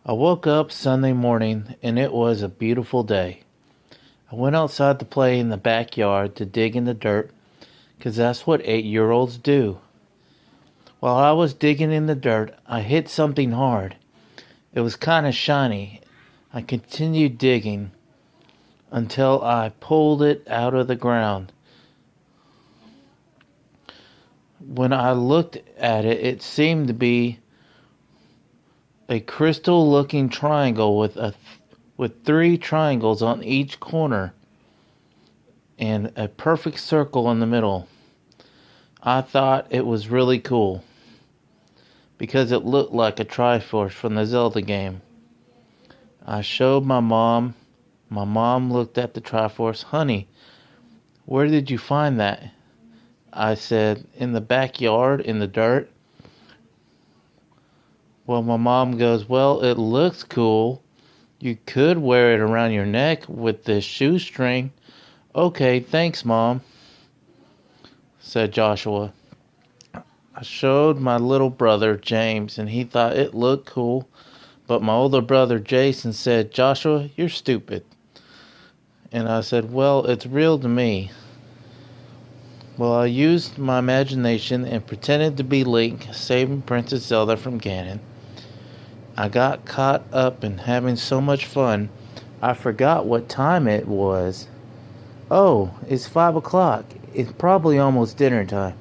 I woke up Sunday morning and it was a beautiful day. I went outside to play in the backyard to dig in the dirt, 'cause that's what 8-year olds do. While I was digging in the dirt, I hit something hard. It was kind of shiny. I continued digging until I pulled it out of the ground. When I looked at it, it seemed to be a crystal looking triangle with three triangles on each corner and a perfect circle in the middle. I thought it was really cool because it looked like a Triforce from the Zelda game. I showed my mom. My mom looked at the Triforce. Honey, where did you find that? I said, in the backyard, in the dirt. Well, my mom goes, well, it looks cool. You could wear it around your neck with this shoestring. Okay, thanks, Mom, said Joshua. I showed my little brother, James, and he thought it looked cool. But my older brother, Jason, said, Joshua, you're stupid. And I said, well, it's real to me. Well, I used my imagination and pretended to be Link, saving Princess Zelda from Ganon. I got caught up in having so much fun, I forgot what time it was. Oh, it's 5 o'clock. It's probably almost dinner time.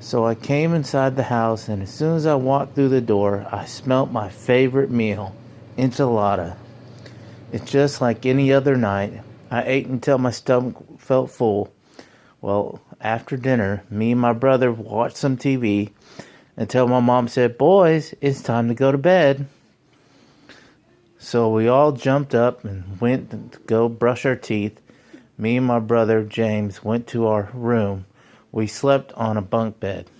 So I came inside the house, and as soon as I walked through the door, I smelt my favorite meal, enchilada. It's just like any other night. I ate until my stomach felt full. Well, after dinner, me and my brother watched some TV until my mom said, boys, it's time to go to bed. So we all jumped up and went to go brush our teeth. Me and my brother, James, went to our room. We slept on a bunk bed.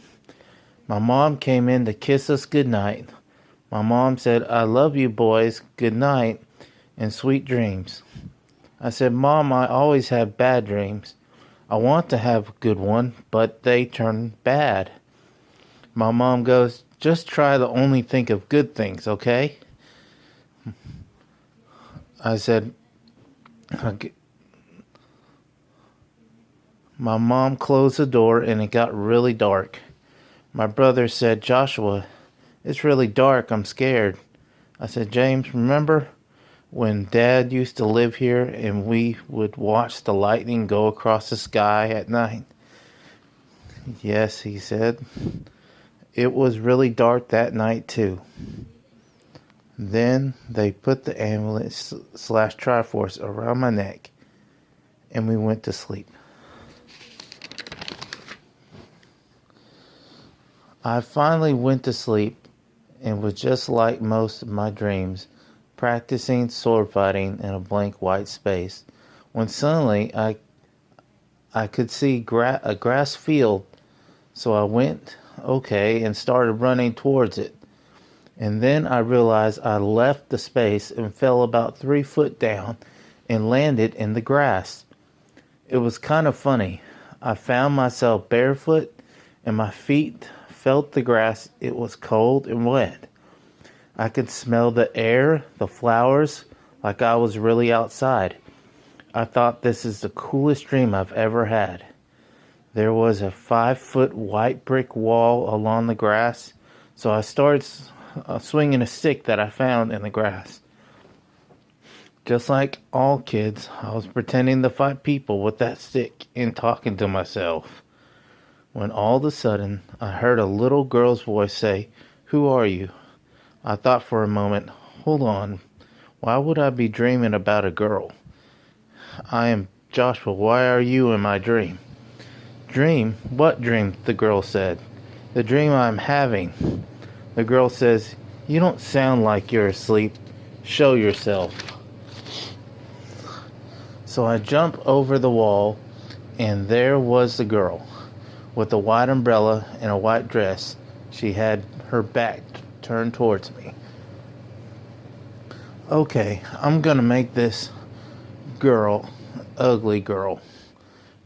My mom came in to kiss us goodnight. My mom said, I love you boys, good night, and sweet dreams. I said, Mom, I always have bad dreams. I want to have a good one, but they turn bad. My mom goes, just try to only think of good things, okay? I said, okay. My mom closed the door and it got really dark. My brother said, Joshua, it's really dark, I'm scared. I said, James, remember when Dad used to live here and we would watch the lightning go across the sky at night? Yes, he said. It was really dark that night too. Then they put the amulet / Triforce around my neck and we went to sleep. I finally went to sleep and was just like most of my dreams, practicing sword fighting in a blank white space, when suddenly I could see a grass field, so I went, okay, and started running towards it. And then I realized I left the space and fell about 3 foot down and landed in the grass. It was kind of funny. I found myself barefoot and my feet felt the grass. It was cold and wet. I could smell the air, the flowers, like I was really outside. I thought this is the coolest dream I've ever had. There was a 5-foot white brick wall along the grass, so I started swinging a stick that I found in the grass. Just like all kids, I was pretending to fight people with that stick and talking to myself. When all of a sudden, I heard a little girl's voice say, who are you? I thought for a moment, hold on, why would I be dreaming about a girl? I am Joshua, why are you in my dream? Dream? What dream? The girl said. The dream I'm having. The girl says, you don't sound like you're asleep. Show yourself. So I jump over the wall, and there was the girl, with a white umbrella and a white dress. She had her back turned towards me. Okay, I'm gonna make this girl ugly girl.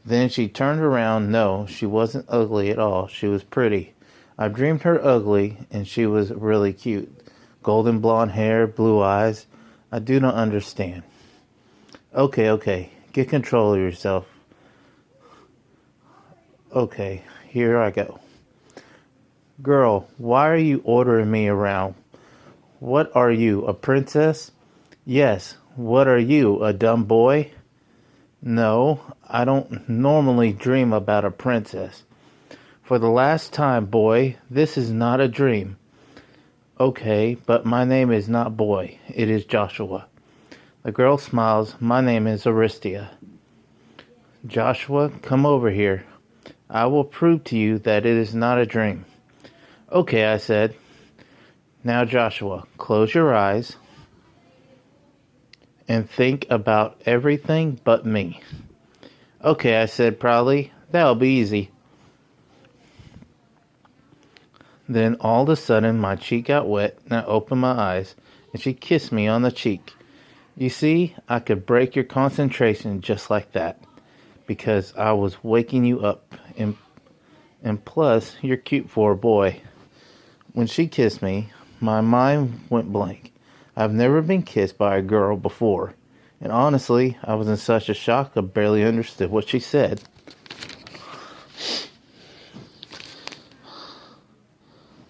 Then she turned around. No, she wasn't ugly at all. She was pretty. I dreamed her ugly, and she was really cute. golden blonde hair, blue eyes. I do not understand. Okay, get control of yourself. Okay, here I go. Girl, why are you ordering me around? What are you, a princess? Yes, what are you, a dumb boy? No, I don't normally dream about a princess. For the last time, boy, this is not a dream. Okay, but my name is not Boy, it is Joshua. The girl smiles. My name is Aristia. Joshua, come over here. I will prove to you that it is not a dream. Okay, I said. Now, Joshua, close your eyes and think about everything but me. Okay, I said proudly. That'll be easy. Then all of a sudden my cheek got wet and I opened my eyes and she kissed me on the cheek. You see, I could break your concentration just like that because I was waking you up and plus you're cute for a boy. When she kissed me, my mind went blank. I've never been kissed by a girl before, and honestly, I was in such a shock I barely understood what she said.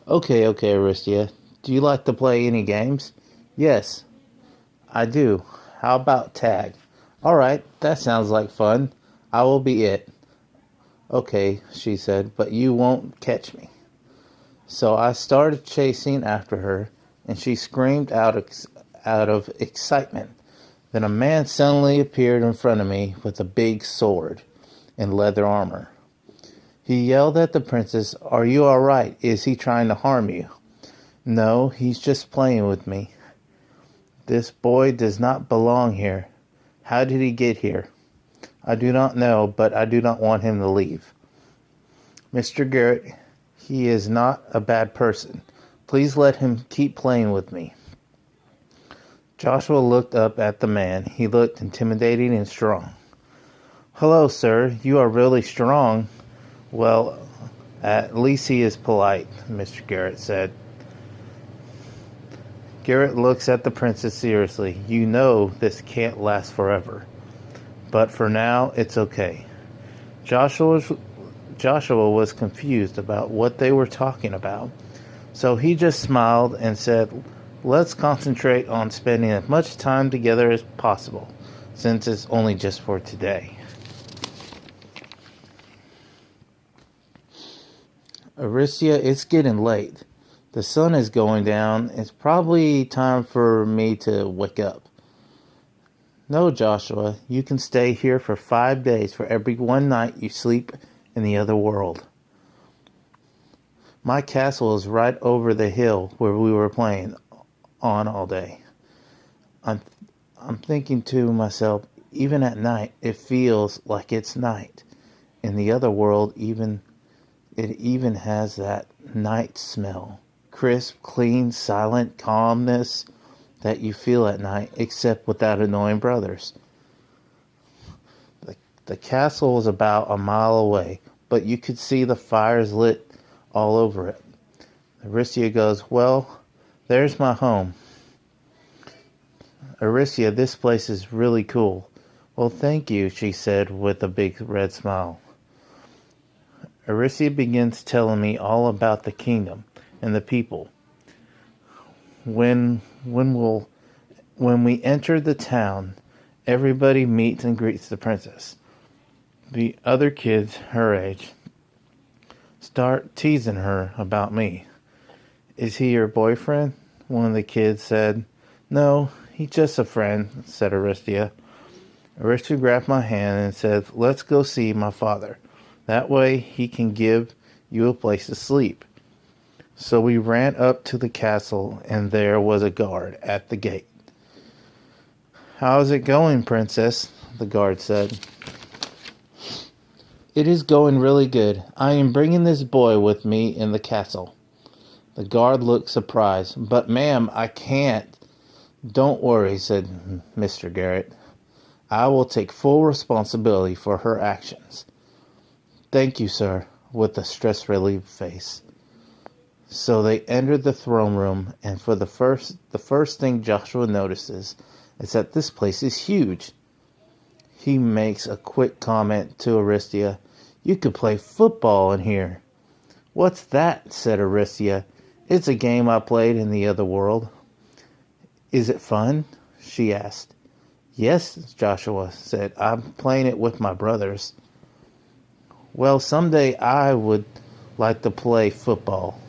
Okay, Aristia. Do you like to play any games? Yes, I do. How about tag? Alright, that sounds like fun. I will be it. Okay, she said, but you won't catch me. So I started chasing after her, and she screamed out of excitement. Then a man suddenly appeared in front of me with a big sword and leather armor. He yelled at the princess, "Are you all right? Is he trying to harm you?" "No, he's just playing with me. This boy does not belong here. How did he get here?" "I do not know, but I do not want him to leave." "Mr. Garrett, he is not a bad person. Please let him keep playing with me." Joshua looked up at the man. He looked intimidating and strong. "Hello, sir. You are really strong." "Well, at least he is polite," Mr. Garrett said. Garrett looks at the princess seriously. "You know this can't last forever. But for now, it's okay." Joshua was confused about what they were talking about. So he just smiled and said, "Let's concentrate on spending as much time together as possible, since it's only just for today." "Aristia, it's getting late. The sun is going down. It's probably time for me to wake up." "No, Joshua, you can stay here for 5 days for every one night you sleep in the other world. My castle is right over the hill where we were playing on all day." I'm thinking to myself, even at night, it feels like it's night. In the other world, it even has that night smell. Crisp, clean, silent calmness that you feel at night, except without annoying brothers. The castle was about a mile away, but you could see the fires lit all over it. Aristia goes, "Well, there's my home." "Aristia, this place is really cool." "Well, thank you," she said with a big red smile. Aristia begins telling me all about the kingdom and the people. When we enter the town, everybody meets and greets the princess. The other kids her age start teasing her about me. "Is he your boyfriend?" one of the kids said. "No, he's just a friend," said Aristia. Aristia grabbed my hand and said, "Let's go see my father. That way he can give you a place to sleep." So we ran up to the castle, and there was a guard at the gate. "How's it going, princess?" the guard said. "It is going really good. I am bringing this boy with me in the castle." The guard looked surprised. "But ma'am, I can't." "Don't worry," said Mr. Garrett. "I will take full responsibility for her actions." "Thank you, sir," with a stress-relieved face. So they entered the throne room, and for the first thing Joshua notices is that this place is huge. He makes a quick comment to Aristia. "You could play football in here." "What's that?" said Aristia. "It's a game I played in the other world." "Is it fun?" she asked. "Yes," Joshua said. "I'm playing it with my brothers." "Well, someday I would like to play football."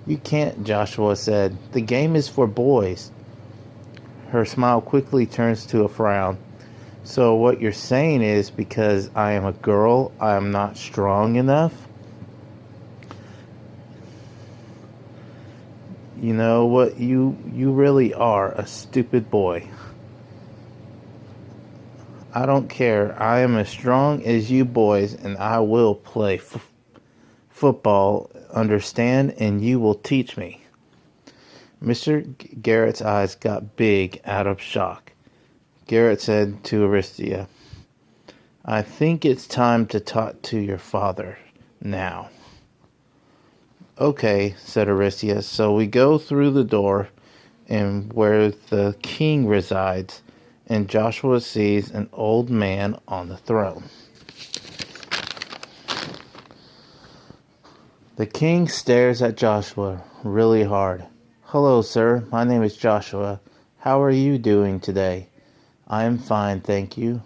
"You can't," Joshua said. "The game is for boys." Her smile quickly turns to a frown. "So what you're saying is because I am a girl, I am not strong enough?" "You know what? You really are a stupid boy." "I don't care. I am as strong as you boys, and I will play football, understand, and you will teach me." Mr. Garrett's eyes got big out of shock. Garrett said to Aristia, "I think it's time to talk to your father now." "Okay," said Aristia. So we go through the door and where the king resides, and Joshua sees an old man on the throne. The king stares at Joshua really hard. "Hello, sir. My name is Joshua. How are you doing today?" "I am fine, thank you."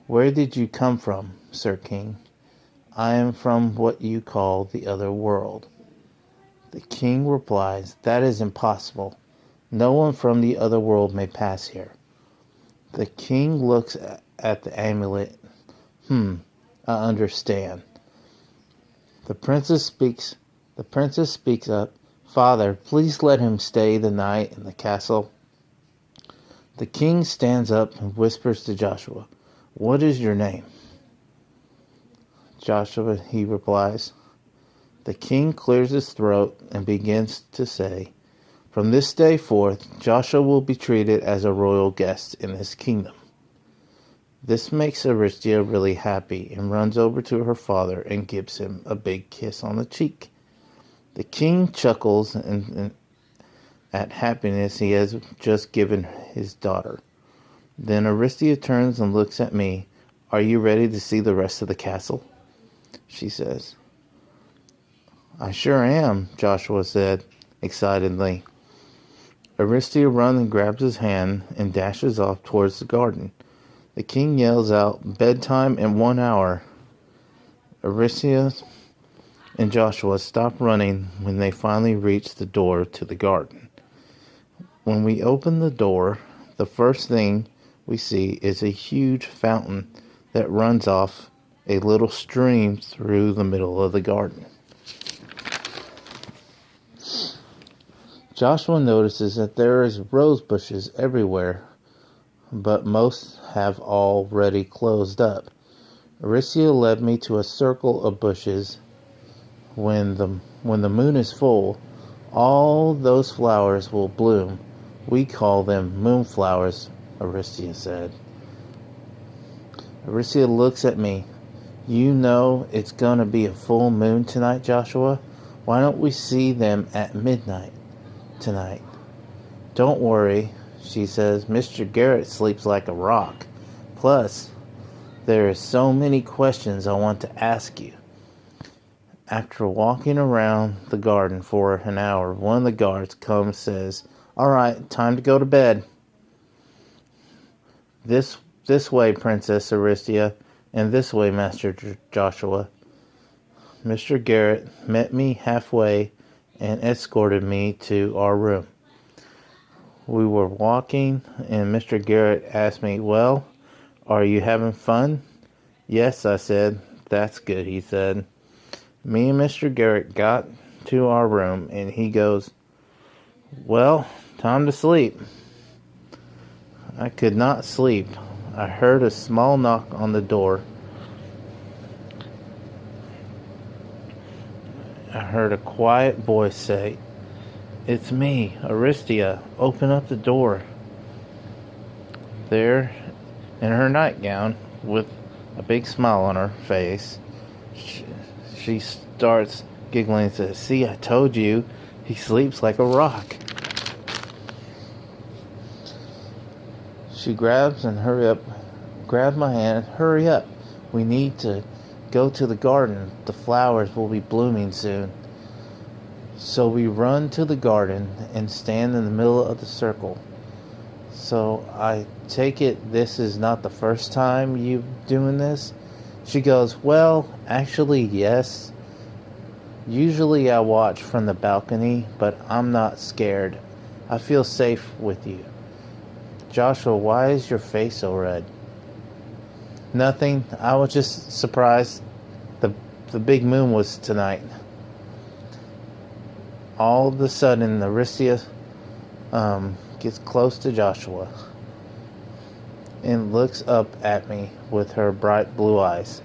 "Where did you come from, Sir King?" "I am from what you call the other world." The king replies, "That is impossible. No one from the other world may pass here." The king looks at the amulet. I understand." The princess speaks up. "Father, please let him stay the night in the castle." The king stands up and whispers to Joshua, "What is your name?" "Joshua," he replies. The king clears his throat and begins to say, "From this day forth, Joshua will be treated as a royal guest in his kingdom." This makes Aristia really happy and runs over to her father and gives him a big kiss on the cheek. The king chuckles at happiness he has just given his daughter. Then Aristia turns and looks at me. "Are you ready to see the rest of the castle?" she says. "I sure am," Joshua said excitedly. Aristia runs and grabs his hand and dashes off towards the garden. The king yells out, "Bedtime in 1 hour." Aristia and Joshua stop running when they finally reach the door to the garden. When we open the door, the first thing we see is a huge fountain that runs off a little stream through the middle of the garden. Joshua notices that there is rose bushes everywhere, but most have already closed up. Aristia led me to a circle of bushes. When the moon is full, all those flowers will bloom. We call them moonflowers," Aristia said. Aristia looks at me. "You know it's going to be a full moon tonight, Joshua. Why don't we see them at midnight tonight?" "Don't worry," she says. "Mr. Garrett sleeps like a rock. Plus, there are so many questions I want to ask you." After walking around the garden for an hour, one of the guards comes and says, "All right, time to go to bed." This way, Princess Aristia, and this way, Master Joshua." Mr. Garrett met me halfway and escorted me to our room. We were walking, and Mr. Garrett asked me, "Well, are you having fun?" "Yes," I said. "That's good," he said. Me and Mr. Garrett got to our room, and he goes, "Well, time to sleep." I could not sleep. I heard a small knock on the door. I heard a quiet voice say, "It's me, Aristia. Open up the door." There, in her nightgown, with a big smile on her face, she starts giggling, says, "See, I told you, he sleeps like a rock." She grabs my hand, "Hurry up. We need to go to the garden. The flowers will be blooming soon." So we run to the garden and stand in the middle of the circle. "So I take it this is not the first time you doing this?" She goes, "Well, actually, yes. Usually I watch from the balcony, but I'm not scared. I feel safe with you." "Joshua, why is your face so red?" "Nothing. I was just surprised the big moon was tonight." All of a sudden, Aristia gets close to Joshua and looks up at me with her bright blue eyes.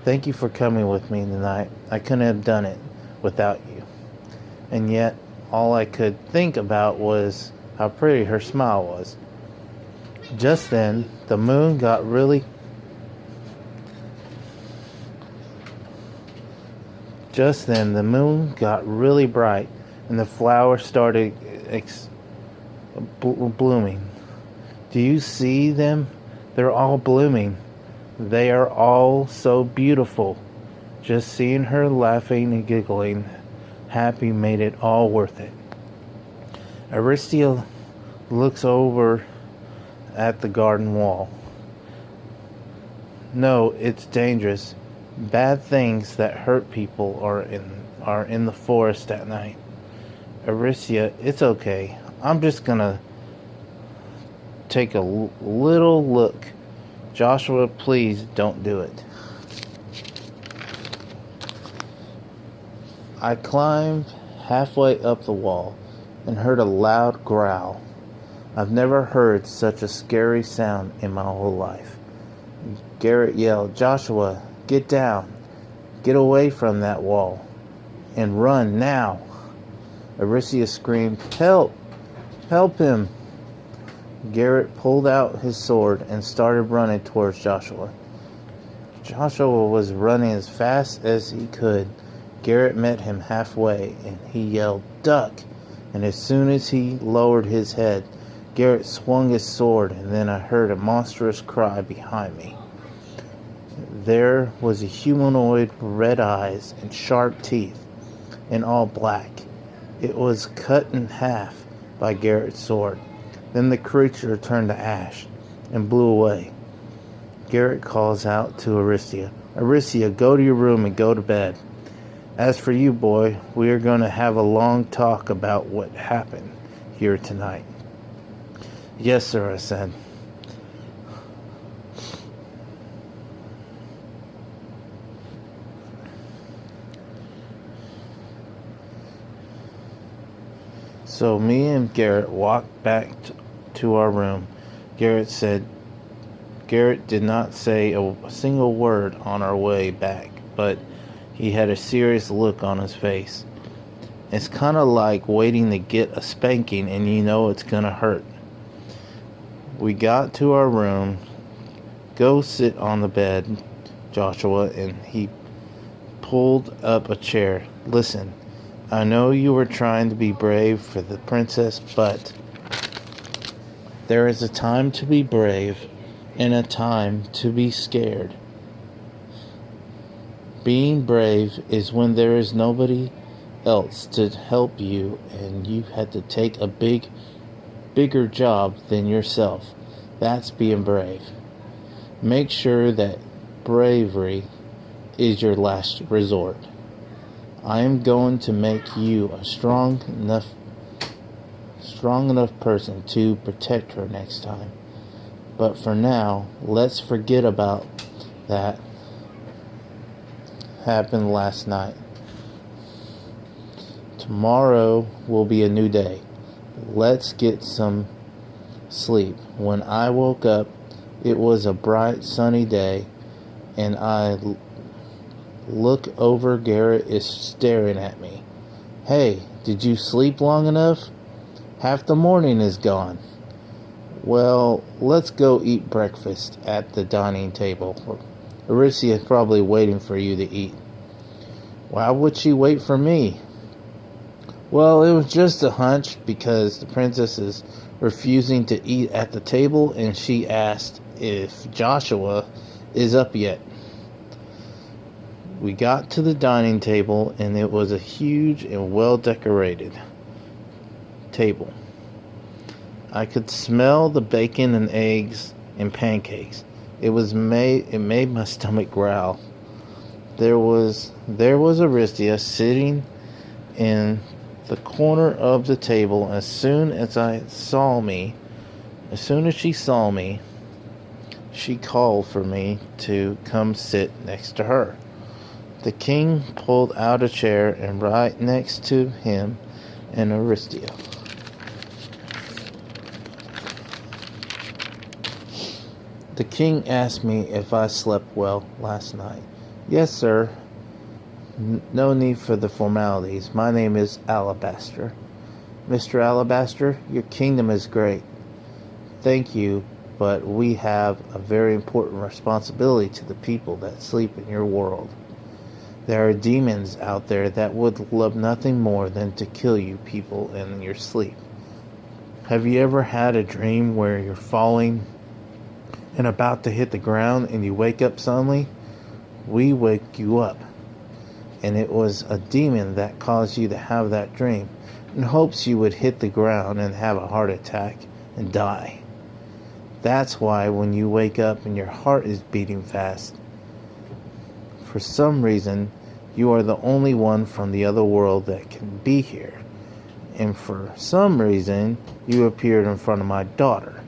"Thank you for coming with me tonight. I couldn't have done it without you." And yet, all I could think about was how pretty her smile was. Just then, the moon got really bright, and the flowers started blooming. "Do you see them? They're all blooming. They are all so beautiful." Just seeing her laughing and giggling, happy, made it all worth it. Aristia looks over at the garden wall. "No, it's dangerous. Bad things that hurt people are in the forest at night." "Aristia, it's okay. I'm just gonna take a little look." "Joshua, please don't do it." I climbed halfway up the wall and heard a loud growl. I've never heard such a scary sound in my whole life. Garrett yelled, "Joshua, get down. Get away from that wall. And run now." Aristia screamed, "Help! Help him!" Garrett pulled out his sword and started running towards Joshua. Joshua was running as fast as he could. Garrett met him halfway and he yelled, "Duck!" And as soon as he lowered his head, Garrett swung his sword, and then I heard a monstrous cry behind me. There was a humanoid, red eyes and sharp teeth, and all black. It was cut in half by Garrett's sword. Then the creature turned to ash and blew away. Garrett calls out to Aristia, "Aristia, go to your room and go to bed. As for you, boy, we are going to have a long talk about what happened here tonight." "Yes, sir," I said. So me and Garrett walked back to our room. Garrett did not say a single word on our way back, but he had a serious look on his face. It's kind of like waiting to get a spanking and you know it's going to hurt. We got to our room. "Go sit on the bed, Joshua," and he pulled up a chair. "Listen, I know you were trying to be brave for the princess, but there is a time to be brave and a time to be scared. Being brave is when there is nobody else to help you and you had to take a bigger job than yourself. That's being brave. Make sure that bravery is your last resort. I am going to make you a strong enough person to protect her next time. But for now, let's forget about that happened last night. Tomorrow will be a new day. Let's get some sleep." When I woke up, it was a bright, sunny day, and I look over. Garrett is staring at me. "Hey, did you sleep long enough? Half the morning is gone." "Well, let's go eat breakfast at the dining table. Aristia is probably waiting for you to eat." Why would she wait for me? Well, it was just a hunch because the princess is refusing to eat at the table and she asked if Joshua is up yet. We got to the dining table and it was a huge and well decorated table. I could smell the bacon and eggs and pancakes. It made my stomach growl. There was Aristia sitting in the corner of the table. As soon as she saw me, she called for me to come sit next to her. The king pulled out a chair and right next to him and Aristia. The king asked me if I slept well last night. Yes, sir. No need for the formalities. My name is Alabaster. Mr. Alabaster, your kingdom is great. Thank you, but we have a very important responsibility to the people that sleep in your world. There are demons out there that would love nothing more than to kill you people in your sleep. Have you ever had a dream where you're falling and about to hit the ground and you wake up suddenly? We wake you up. And it was a demon that caused you to have that dream in hopes you would hit the ground and have a heart attack and die. That's why when you wake up and your heart is beating fast, for some reason, you are the only one from the other world that can be here. And for some reason, you appeared in front of my daughter.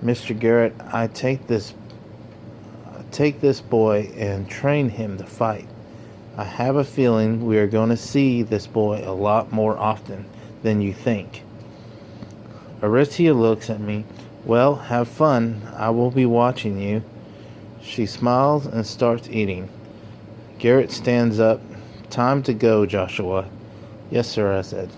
Mr. Garrett, I take this boy and train him to fight. I have a feeling we are going to see this boy a lot more often than you think. Aristia looks at me. Well, have fun. I will be watching you. She smiles and starts eating. Garrett stands up. Time to go, Joshua. Yes, sir, I said.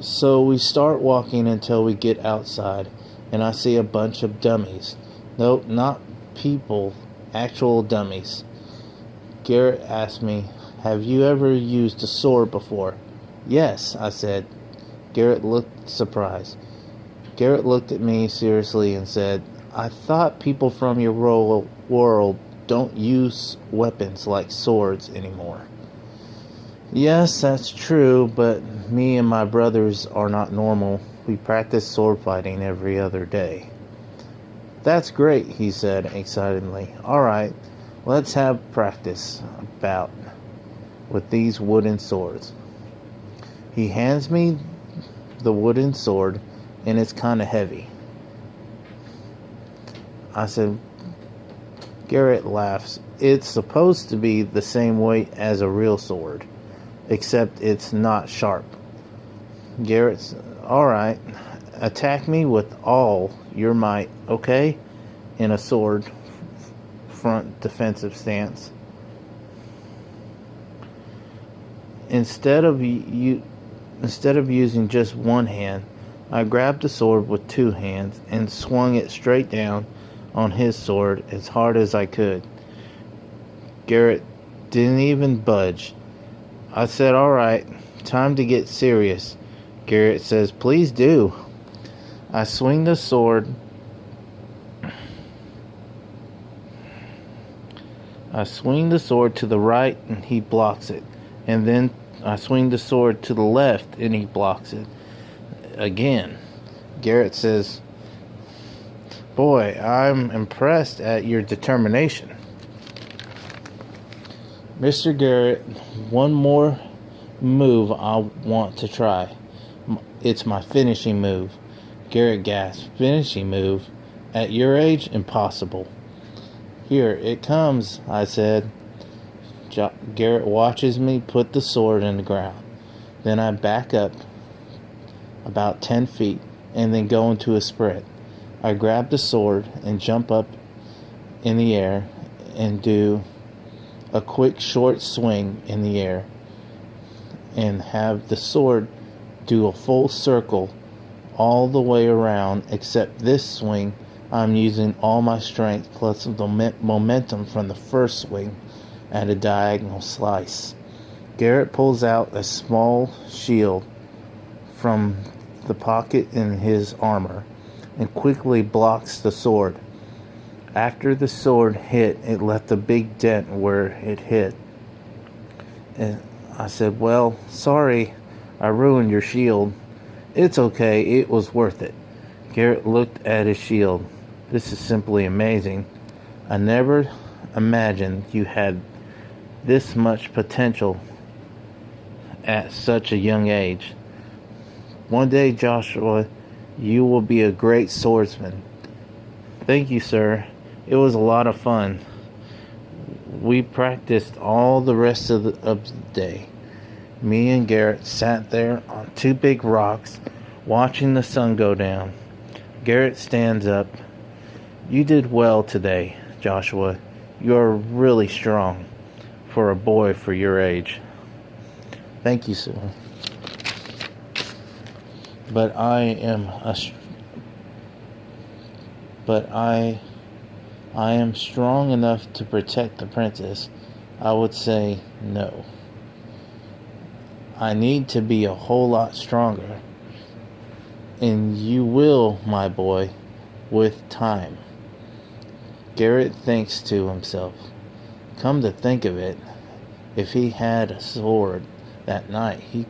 So we start walking until we get outside, and I see a bunch of dummies. Nope, not people, actual dummies. Garrett asked me, have you ever used a sword before? Yes, I said. Garrett looked surprised. Garrett looked at me seriously and said, I thought people from your world don't use weapons like swords anymore. Yes, that's true, but me and my brothers are not normal. We practice sword fighting every other day. That's great, he said excitedly. All right, let's have practice bout with these wooden swords. He hands me the wooden sword, and it's kind of heavy. I said, Garrett laughs. It's supposed to be the same weight as a real sword, except it's not sharp. Garrett's, all right, attack me with all your might, okay? In a sword front defensive stance. Instead of using just one hand, I grabbed the sword with two hands and swung it straight down on his sword as hard as I could. Garrett didn't even budge. I said, all right, time to get serious. Garrett says, please do. I swing the sword. I swing the sword to the right and he blocks it. And then I swing the sword to the left and he blocks it. Again. Garrett says, boy, I'm impressed at your determination. Mr. Garrett, one more move I want to try. It's my finishing move. Garrett gasped. Finishing move? At your age? Impossible. Here, it comes, I said. Garrett watches me put the sword in the ground. Then I back up about 10 feet and then go into a sprint. I grab the sword and jump up in the air and do a quick short swing in the air and have the sword do a full circle all the way around, except this swing I'm using all my strength plus the momentum from the first swing at a diagonal slice. Garrett pulls out a small shield from the pocket in his armor and quickly blocks the sword. After the sword hit, it left a big dent where it hit. And I said, "Well, sorry, I ruined your shield." "It's okay, it was worth it." Garrett looked at his shield. "This is simply amazing. I never imagined you had this much potential at such a young age. One day, Joshua, you will be a great swordsman." "Thank you, sir. It was a lot of fun." We practiced all the rest of the day. Me and Garrett sat there on two big rocks, watching the sun go down. Garrett stands up. "You did well today, Joshua. You are really strong for a boy for your age." "Thank you, sir. But I am strong enough to protect the princess." I would say no. "I need to be a whole lot stronger." "And you will, my boy, with time." Garrett thinks to himself, come to think of it, if he had a sword that night, he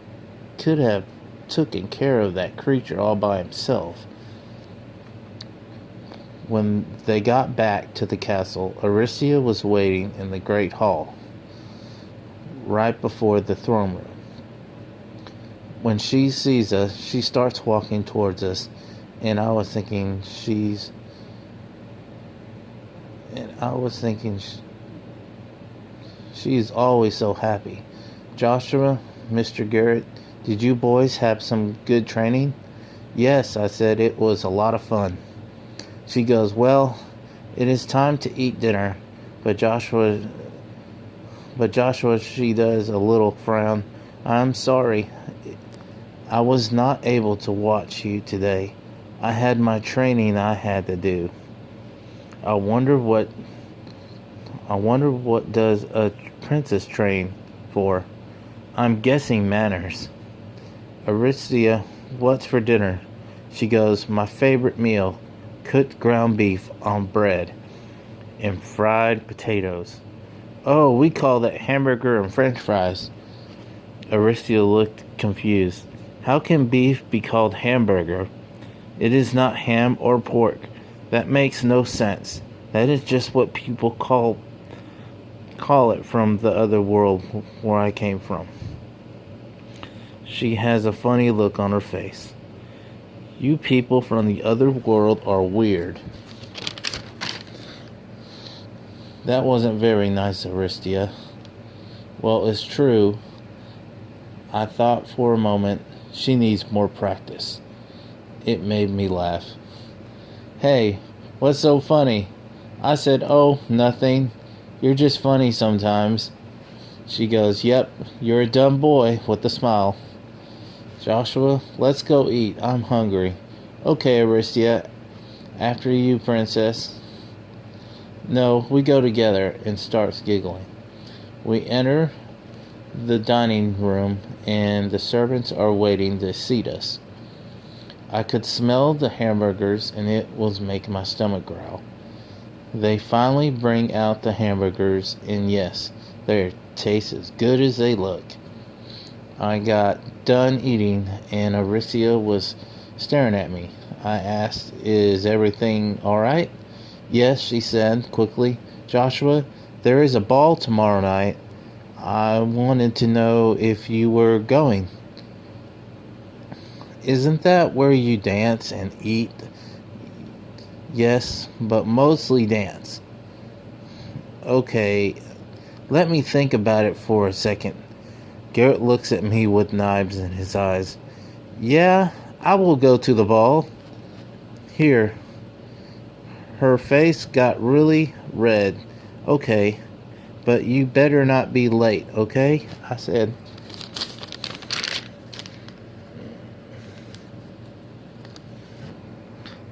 could have taken care of that creature all by himself. When they got back to the castle, Aristia was waiting in the great hall, right before the throne room. When she sees us, she starts walking towards us, and I was thinking she's always so happy. "Joshua, Mr. Garrett, did you boys have some good training?" "Yes," I said, "it was a lot of fun." She goes, "Well, it is time to eat dinner." But Joshua, she does a little frown. "I'm sorry. I was not able to watch you today. I had my training I had to do." I wonder what does a princess train for? I'm guessing manners. "Aristia, what's for dinner?" She goes, "My favorite meal, cooked ground beef on bread and fried potatoes." "Oh, we call that hamburger and french fries." Aristia looked confused. "How can beef be called hamburger? It is not ham or pork. That makes no sense. That is just what people call it from the other world where I came from." She has a funny look on her face. "You people from the other world are weird." That wasn't very nice, Aristia. "Well, it's true." I thought for a moment, she needs more practice. It made me laugh. "Hey, what's so funny?" I said, "Oh, nothing. You're just funny sometimes." She goes, "Yep, you're a dumb boy," with a smile. "Joshua, let's go eat. I'm hungry." "Okay, Aristia. After you, princess." "No, we go together," and starts giggling. We enter the dining room, and the servants are waiting to seat us. I could smell the hamburgers, and it was making my stomach growl. They finally bring out the hamburgers, and yes, they taste as good as they look. I got done eating, and Aristia was staring at me. I asked, "Is everything all right?" "Yes," she said quickly. "Joshua, there is a ball tomorrow night. I wanted to know if you were going." "Isn't that where you dance and eat?" "Yes, but mostly dance." "Okay, let me think about it for a second." Garrett looks at me with knives in his eyes. "Yeah, I will go to the ball." "Here." Her face got really red. "Okay, but you better not be late, okay?" I said.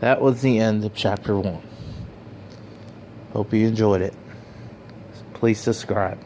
That was the end of chapter 1. Hope you enjoyed it. Please subscribe.